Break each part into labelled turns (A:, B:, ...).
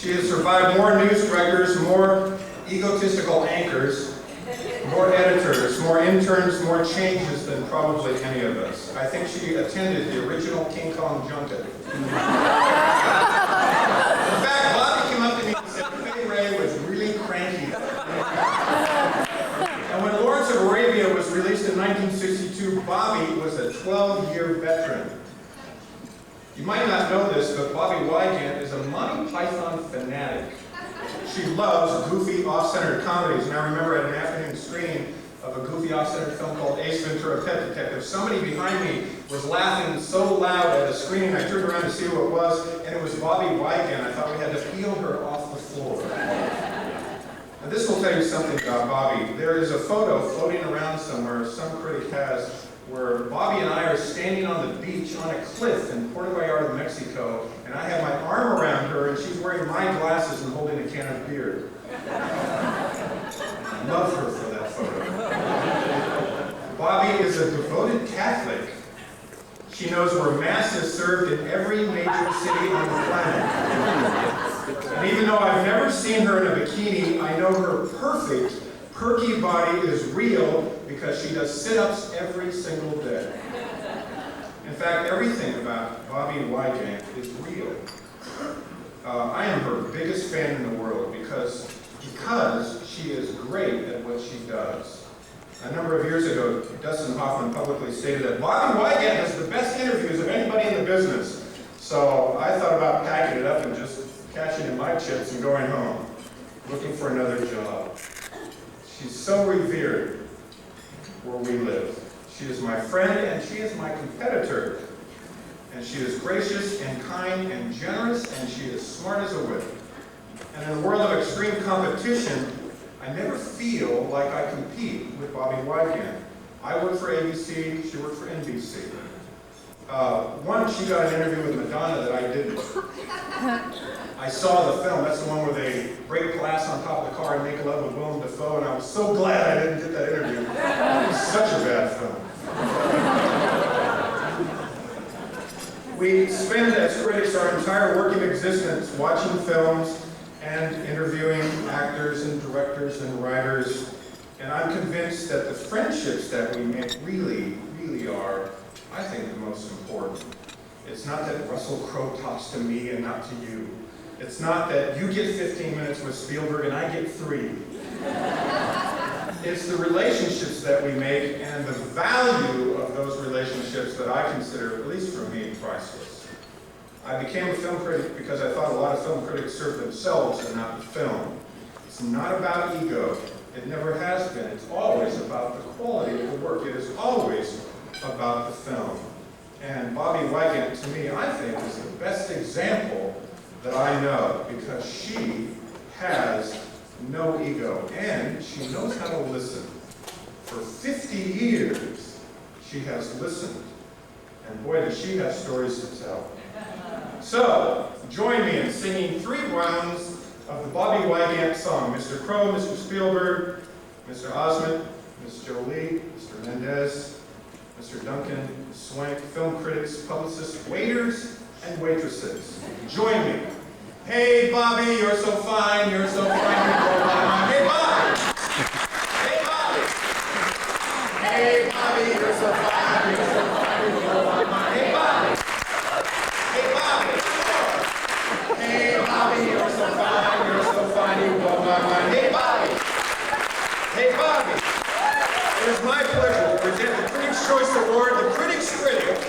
A: She has survived more news directors, more egotistical anchors, more editors, more interns, more changes than probably any of us. I think she attended the original King Kong junket. In fact, Bobbie came up to me and said Faye Ray was really cranky. And when Lawrence of Arabia was released in 1962, Bobbie was a 12-year veteran. You might not know this, but Bobbie Wygant is a Monty Python fanatic. She loves goofy, off-centered comedies, and I remember at an afternoon screening of a goofy, off-centered film called Ace Ventura: Pet Detective, somebody behind me was laughing so loud at a screening, I turned around to see who it was, and it was Bobbie Wygant. I thought we had to peel her off the floor. Now this will tell you something about Bobbie. There is a photo floating around somewhere, some critic has, where Bobbie and I are standing on the beach on a cliff in Puerto Vallarta, Mexico, and I have my arm around her, and she's wearing my glasses and holding a can of beer. I love her for that photo. Bobbie is a devoted Catholic. She knows where Mass is served in every major city on the planet. And even though I've never seen her in a bikini, I know her perfect, perky body is real because she does sit-ups every single day. In fact, everything about Bobbie Wygant is real. I am her biggest fan in the world because she is great at what she does. A number of years ago, Dustin Hoffman publicly stated that Bobbie Wygant has the best interviews of anybody in the business. So I thought about packing it up and just cashing in my chips and going home, looking for another job. She's so revered where we live. She is my friend and she is my competitor. And she is gracious and kind and generous and she is smart as a whip. And in a world of extreme competition, I never feel like I compete with Bobbie Wygant. I work for ABC, she worked for NBC. Once she got an interview with Madonna that I didn't. I saw the film, that's the one where they break glass on top of the car and make love with Willem Dafoe, and I was so glad I didn't get that interview. It was such a bad film. We spend as critics our entire working existence watching films and interviewing actors and directors and writers, and I'm convinced that the friendships that we make really, really are, I think, the most important. It's not that Russell Crowe talks to me and not to you. It's not that you get 15 minutes with Spielberg and I get 3. It's the relationships that we make and the value of those relationships that I consider, at least for me, priceless. I became a film critic because I thought a lot of film critics serve themselves and not the film. It's not about ego. It never has been. It's always about the quality of the work. It is always about the film. And Bobbie Wygant, to me, I think, is the best example that I know because she has no ego and she knows how to listen. For 50 years, she has listened. And boy, does she have stories to tell. So, join me in singing 3 rounds of the Bobbie Wygant song. Mr. Crowe, Mr. Spielberg, Mr. Osment, Ms. Jolie, Mr. Mendez, Mr. Duncan, Swank, film critics, publicists, waiters, and waitresses. Join me. Hey, Bobbie, you're so fine, you're so fine, you blow my mind. Hey, Bobbie! Hey, Bobbie! Hey, Bobbie, you're so fine, you blow my mind. Hey, Bobbie! Hey, Bobbie! Hey, Bobbie, you're so fine, you blow my mind. Hey, Bobbie! Hey, Bobbie! It is my pleasure to present the Critics' Choice Award, the Critics' Critic.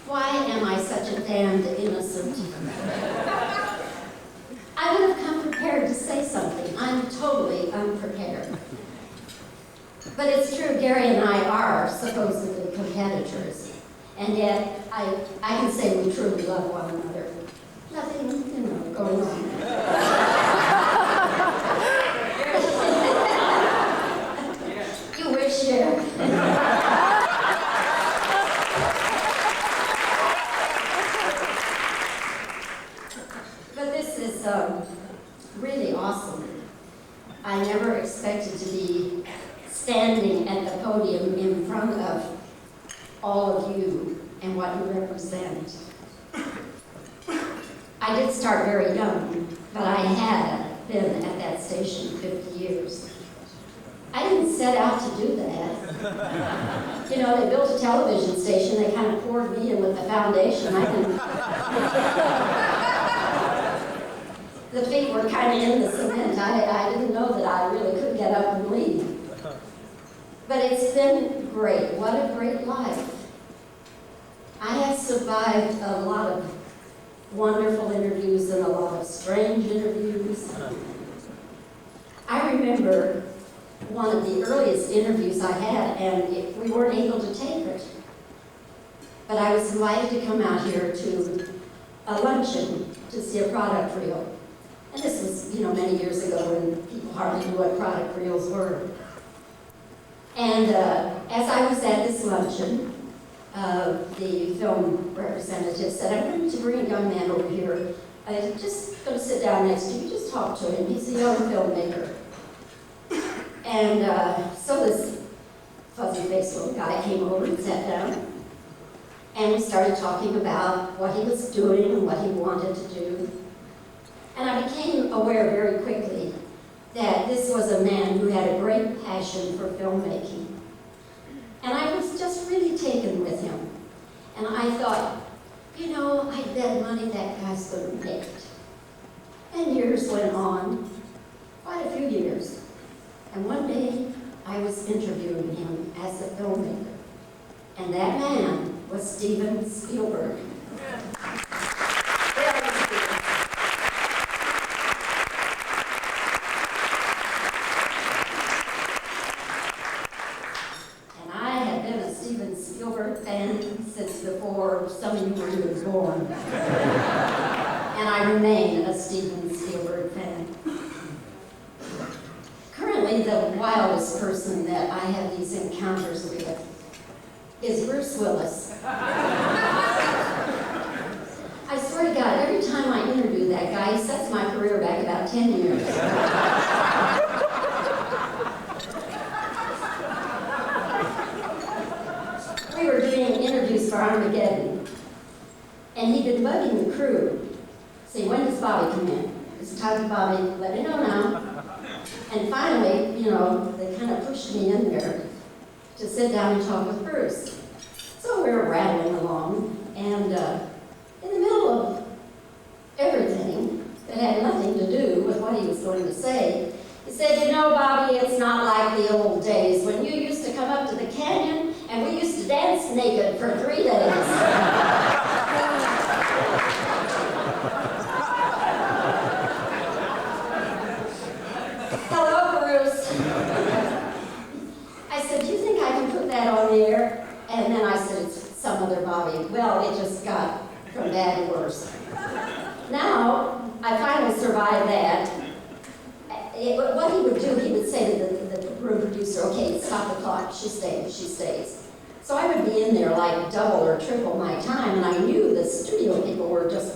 B: Why am I such a damned innocent? I would have come prepared to say something. I'm totally unprepared. But it's true, Gary and I are supposedly competitors. And yet, I can say we truly love one another. Nothing, going on. You wish, yeah. But this is really awesome. I never expected to be standing at the podium in front of all of you and what you represent. I did start very young, but I had been at that station 50 years. I didn't set out to do that. They built a television station, they kind of poured me in with the foundation. The feet were kind of in the cement. I didn't know that I really could get up and leave. But it's been great. What a great life. I have survived a lot of wonderful interviews and a lot of strange interviews. I remember one of the earliest interviews I had, and we weren't able to tape it. But I was invited to come out here to a luncheon to see a product reel. And this was, many years ago when people hardly knew what product reels were. And as I was at this luncheon, the film representative said, "I'm going to bring a young man over here. I'm just going to sit down next to you, just talk to him. He's a young filmmaker." And so this fuzzy-faced little guy came over and sat down. And we started talking about what he was doing and what he wanted to do. And I became aware very quickly that this was a man who had a great passion for filmmaking. And I was just really taken with him. And I thought, I bet money that guy's going to make it. And years went on, quite a few years. And one day, I was interviewing him as a filmmaker. And that man was Steven Spielberg. Since before some of you were even born. And I remain a Steven Spielberg fan. Currently, the wildest person that I have these encounters with is Bruce Willis. I swear to God, every time I interview that guy, he sets my career back about 10 years. We were doing interviews for Armageddon, and he'd been bugging the crew, saying, "When does Bobbie come in? It's time for Bobbie, let me know now." And finally, they kind of pushed me in there to sit down and talk with Bruce. So we were rattling along, and in the middle of everything that had nothing to do with what he was going to say, he said, "Bobbie, it's not like the old days when you used to come up to the canyon and we used to dance naked for 3 days." Hello, Bruce. I said, "Do you think I can put that on the air?" And then I said, "It's some other Bobbie." Well, it just got from bad to worse. Now, I finally survived that. What he would do, he would say to the room producer, "Okay, stop the clock, she stays." So I would be in there like double or triple my time, and I knew the studio people were just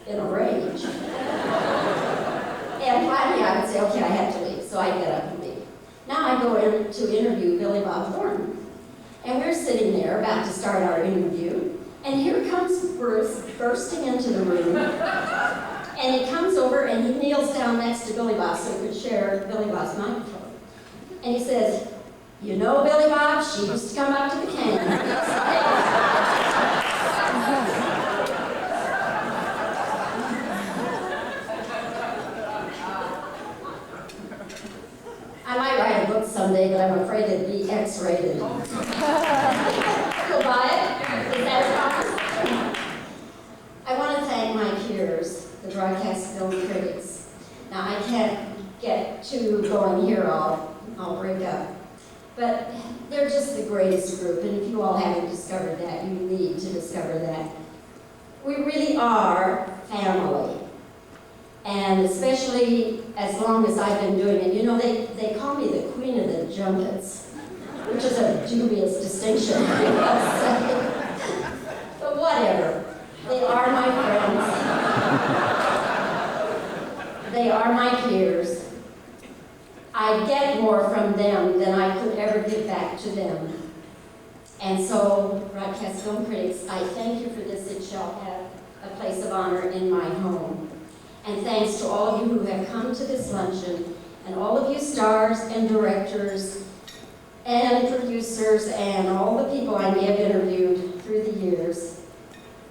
B: in a rage. And finally I would say, "Okay, I have to leave," so I'd get up and leave. Now I go in to interview Billy Bob Thornton, and we're sitting there about to start our interview, and here comes Bruce bursting into the room. And he comes over and he kneels down next to Billy Bob so he could share Billy Bob's microphone. And he says, "Billy Bob, she used to come up to the canyon." I might write a book someday, but I'm afraid it'd be X-rated. You'll buy it? Is that a promise? I want to thank my peers, the broadcast film critics. Now, I can't get too going here, I'll break up. But they're just the greatest group, and if you all haven't discovered that, you need to discover that. We really are family. And especially as long as I've been doing it, you know, they call me the queen of the junkets, which is a dubious distinction, I must say. But whatever. They are my friends. They are my peers. I get more from them than I could ever give back to them. And so, broadcast film critics, I thank you for this. It shall have a place of honor in my home. And thanks to all of you who have come to this luncheon, and all of you stars and directors and producers and all the people I may have interviewed through the years.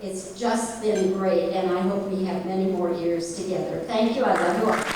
B: It's just been great, and I hope we have many more years together. Thank you. I love you all.